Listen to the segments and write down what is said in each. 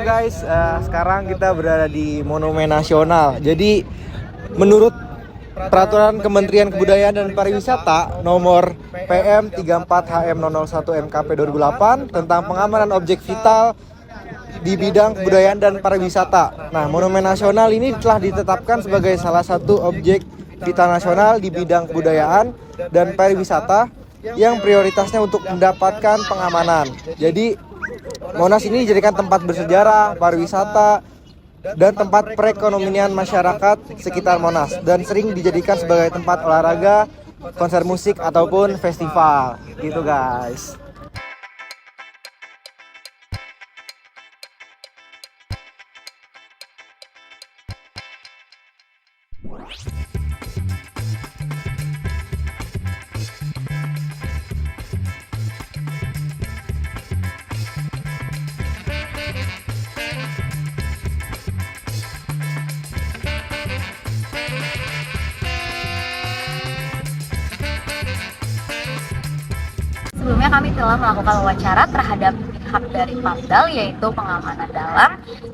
guys, sekarang kita berada di Monumen Nasional. Jadi menurut Peraturan Kementerian Kebudayaan dan Pariwisata nomor PM 34 HM 001 MKP 2008 tentang pengamanan objek vital di bidang kebudayaan dan pariwisata. Nah, Monumen Nasional ini telah ditetapkan sebagai salah satu objek vital nasional di bidang kebudayaan dan pariwisata yang prioritasnya untuk mendapatkan pengamanan. Jadi Monas ini dijadikan tempat bersejarah, pariwisata, dan tempat perekonomian masyarakat sekitar Monas, dan sering dijadikan sebagai tempat olahraga, konser musik, ataupun festival gitu guys. Sebelumnya kami telah melakukan wawancara terhadap pihak dari Pamdal, yaitu pengamanan dalam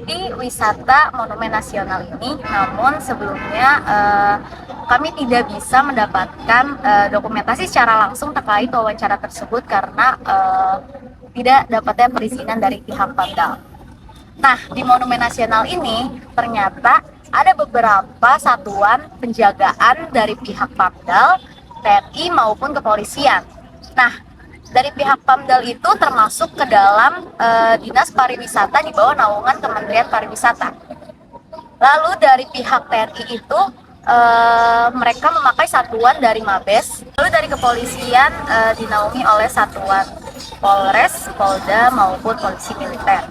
di wisata Monumen Nasional ini. Namun sebelumnya kami tidak bisa mendapatkan dokumentasi secara langsung terkait wawancara tersebut karena tidak dapatnya perizinan dari pihak Pamdal. Nah, di Monumen Nasional ini ternyata ada beberapa satuan penjagaan dari pihak Pamdal, TNI maupun kepolisian. Nah, dari pihak Pamdal itu termasuk ke dalam Dinas Pariwisata di bawah naungan Kementerian Pariwisata. Lalu dari pihak TNI itu mereka memakai satuan dari Mabes. Lalu dari kepolisian dinaungi oleh satuan Polres, Polda maupun polisi militer.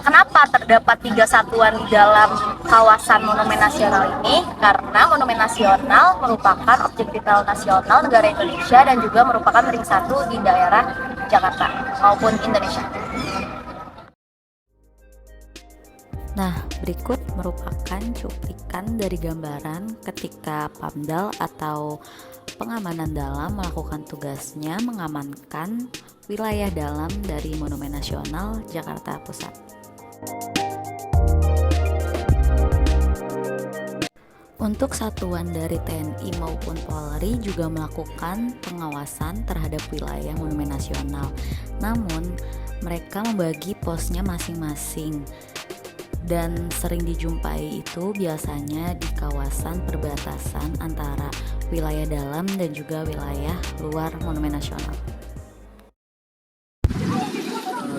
Kenapa terdapat 3 satuan di dalam kawasan Monumen Nasional ini? Karena Monumen Nasional merupakan objek vital nasional negara Indonesia dan juga merupakan ring 1 di daerah Jakarta maupun Indonesia. Nah, berikut merupakan cuplikan dari gambaran ketika Pamdal atau pengamanan dalam melakukan tugasnya mengamankan wilayah dalam dari Monumen Nasional Jakarta Pusat. Untuk satuan dari TNI maupun Polri juga melakukan pengawasan terhadap wilayah Monumen Nasional. Namun, mereka membagi posnya masing-masing. Dan sering dijumpai itu biasanya di kawasan perbatasan antara wilayah dalam dan juga wilayah luar Monumen Nasional.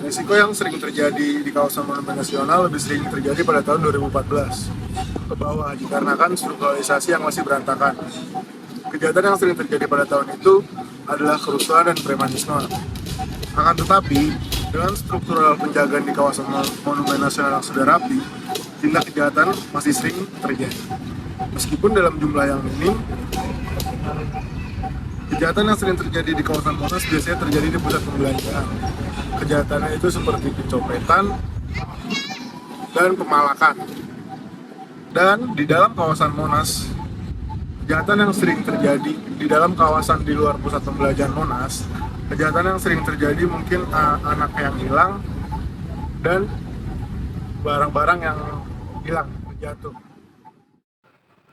Risiko yang sering terjadi di kawasan Monumen Nasional lebih sering terjadi pada tahun 2014 ke bawah, dikarenakan strukturalisasi yang masih berantakan. Kejahatan yang sering terjadi pada tahun itu adalah kerusuhan dan premanisme. Akan tetapi, dengan struktural penjagaan di kawasan Monumen Nasional yang sudah rapi, tindak kejahatan masih sering terjadi. Meskipun dalam jumlah yang minim, kejahatan yang sering terjadi di kawasan Monas biasanya terjadi di pusat perbelanjaan. Kejahatannya itu seperti pencopetan dan pemalakan. Dan di dalam kawasan Monas, kejahatan yang sering terjadi di dalam kawasan di luar pusat perbelanjaan Monas, kejahatan yang sering terjadi mungkin anak yang hilang dan barang-barang yang hilang, jatuh.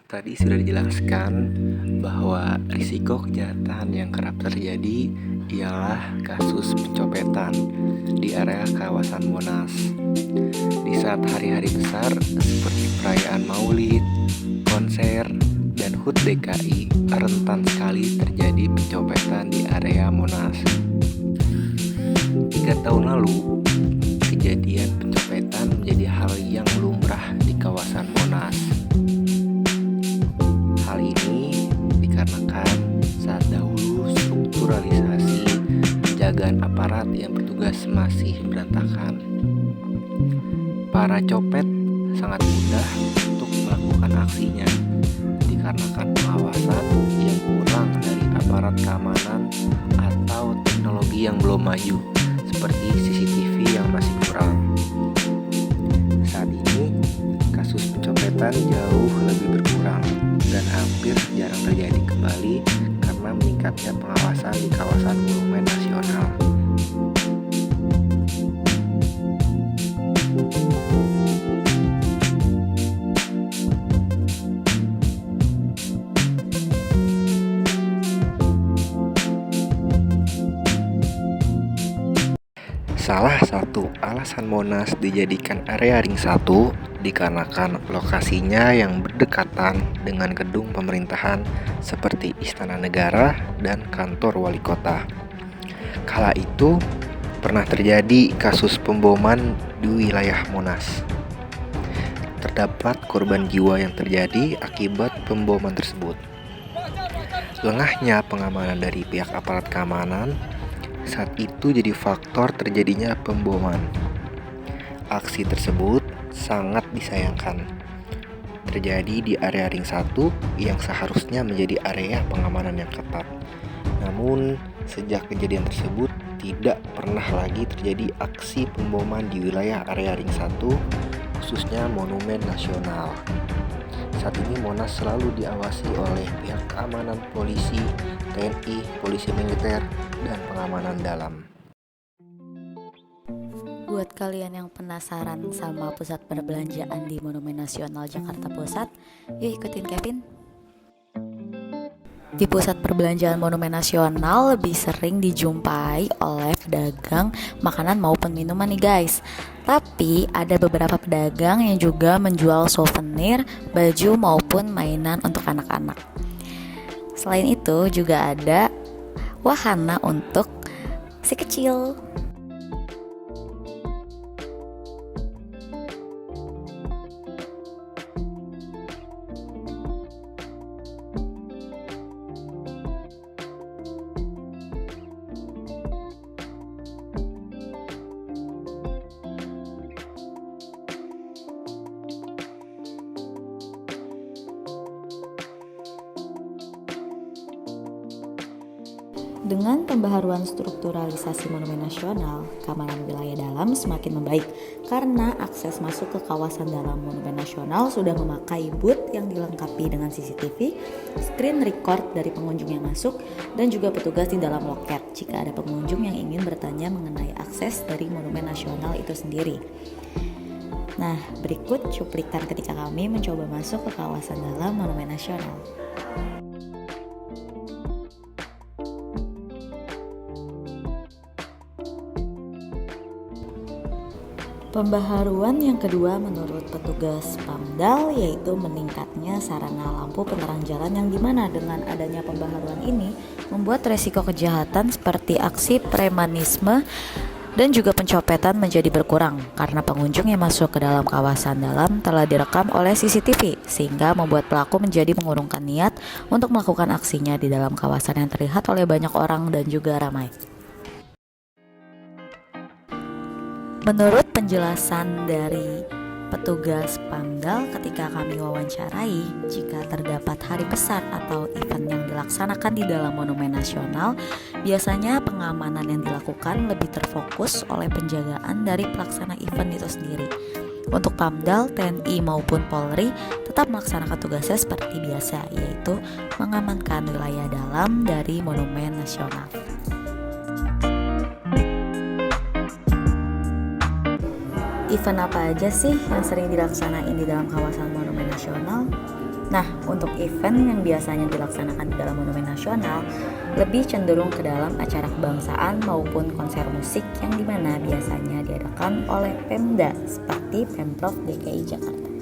Tadi sudah dijelaskan bahwa risiko kejahatan yang kerap terjadi ialah kasus pencopetan di area kawasan Monas. Di saat hari-hari besar seperti perayaan Maulid, konser, dan HUT DKI, rentan sekali terjadi pencopetan di area Monas. 3 tahun lalu, kejadian pencopetan menjadi hal yang lumrah di kawasan Monas. Hal ini dikarenakan saat dahulu strukturalisasi penjagaan aparat yang bertugas masih berantakan. Para copet sangat mudah untuk melakukan aksinya dikarenakan pengawasan yang kurang dari aparat keamanan atau teknologi yang belum maju seperti CCTV yang masih kurang. Saat ini kasus pencopetan jauh lebih berkurang dan hampir jarang terjadi kembali karena meningkatnya pengawasan di kawasan Monumen Nasional. alasan Monas dijadikan area ring 1 dikarenakan lokasinya yang berdekatan dengan gedung pemerintahan seperti Istana Negara dan kantor wali kota. Kala itu pernah terjadi kasus pemboman di wilayah Monas. Terdapat korban jiwa yang terjadi akibat pemboman tersebut. Lengahnya pengamanan dari pihak aparat keamanan saat itu jadi faktor terjadinya pemboman. Aksi tersebut sangat disayangkan. Terjadi di area ring 1 yang seharusnya menjadi area pengamanan yang ketat. Namun, sejak kejadian tersebut tidak pernah lagi terjadi aksi pemboman di wilayah area ring 1, khususnya Monumen Nasional. Saat ini Monas selalu diawasi oleh pihak keamanan polisi, TNI, polisi militer, dan pengamanan dalam. Buat kalian yang penasaran sama pusat perbelanjaan di Monumen Nasional Jakarta Pusat, yuk ikutin Kevin. Di pusat perbelanjaan Monumen Nasional lebih sering dijumpai oleh pedagang makanan maupun minuman nih guys. Tapi ada beberapa pedagang yang juga menjual souvenir, baju maupun mainan untuk anak-anak. Selain itu juga ada wahana untuk si kecil. Dengan pembaharuan strukturalisasi Monumen Nasional, keamanan wilayah dalam semakin membaik karena akses masuk ke kawasan dalam Monumen Nasional sudah memakai booth yang dilengkapi dengan CCTV, screen record dari pengunjung yang masuk, dan juga petugas di dalam loket jika ada pengunjung yang ingin bertanya mengenai akses dari Monumen Nasional itu sendiri. Nah, berikut cuplikan ketika kami mencoba masuk ke kawasan dalam Monumen Nasional. Pembaharuan yang kedua menurut petugas Pamdal yaitu meningkatnya sarana lampu penerang jalan yang dimana dengan adanya pembaharuan ini membuat resiko kejahatan seperti aksi premanisme dan juga pencopetan menjadi berkurang karena pengunjung yang masuk ke dalam kawasan dalam telah direkam oleh CCTV sehingga membuat pelaku menjadi mengurungkan niat untuk melakukan aksinya di dalam kawasan yang terlihat oleh banyak orang dan juga ramai. Menurut penjelasan dari petugas Pamdal ketika kami wawancarai, jika terdapat hari besar atau event yang dilaksanakan di dalam Monumen Nasional, biasanya pengamanan yang dilakukan lebih terfokus oleh penjagaan dari pelaksana event itu sendiri. Untuk Pamdal, TNI maupun Polri tetap melaksanakan tugasnya seperti biasa, yaitu mengamankan wilayah dalam dari Monumen Nasional. Event apa aja sih yang sering dilaksanain di dalam kawasan Monumen Nasional? Nah, untuk event yang biasanya dilaksanakan di dalam Monumen Nasional lebih cenderung ke dalam acara kebangsaan maupun konser musik yang dimana biasanya diadakan oleh Pemda seperti Pemprov DKI Jakarta.